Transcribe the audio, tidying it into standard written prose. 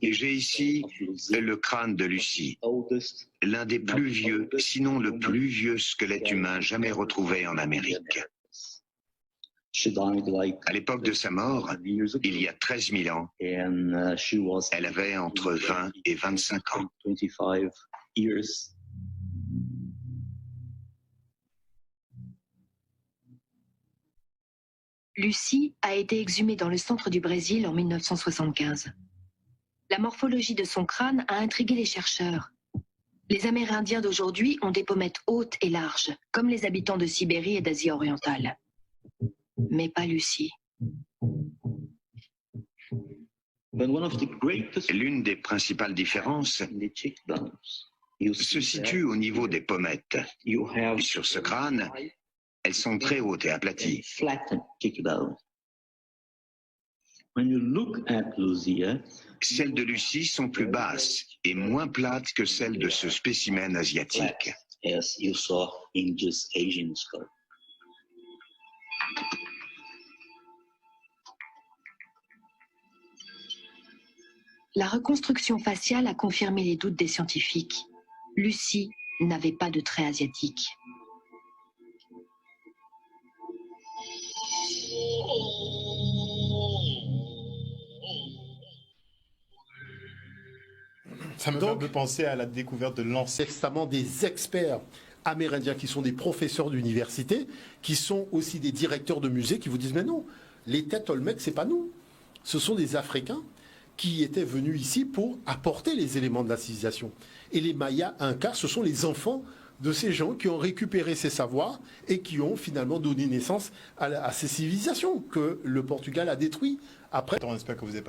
Et j'ai ici le crâne de Lucie, l'un des plus vieux, sinon le plus vieux squelette humain jamais retrouvé en Amérique. À l'époque de sa mort, il y a 13 000 ans, elle avait entre 20 et 25 ans. Lucie a été exhumée dans le centre du Brésil en 1975. La morphologie de son crâne a intrigué les chercheurs. Les Amérindiens d'aujourd'hui ont des pommettes hautes et larges, comme les habitants de Sibérie et d'Asie orientale. Mais pas Lucie. L'une des principales différences se situe au niveau des pommettes. Sur ce crâne, elles sont très hautes et aplaties. Celles de Lucie sont plus basses et moins plates que celles de ce spécimen asiatique. La reconstruction faciale a confirmé les doutes des scientifiques. Lucie n'avait pas de traits asiatiques. Ça me fait un peu penser à la découverte de l'Ancien Testament des experts amérindiens qui sont des professeurs d'université, qui sont aussi des directeurs de musées, qui vous disent mais non, les têtes Olmec, c'est pas nous. Ce sont des Africains qui étaient venus ici pour apporter les éléments de la civilisation. Et les Mayas, Incas, ce sont les enfants de ces gens qui ont récupéré ces savoirs et qui ont finalement donné naissance à ces civilisations que le Portugal a détruites après. On espère que vous avez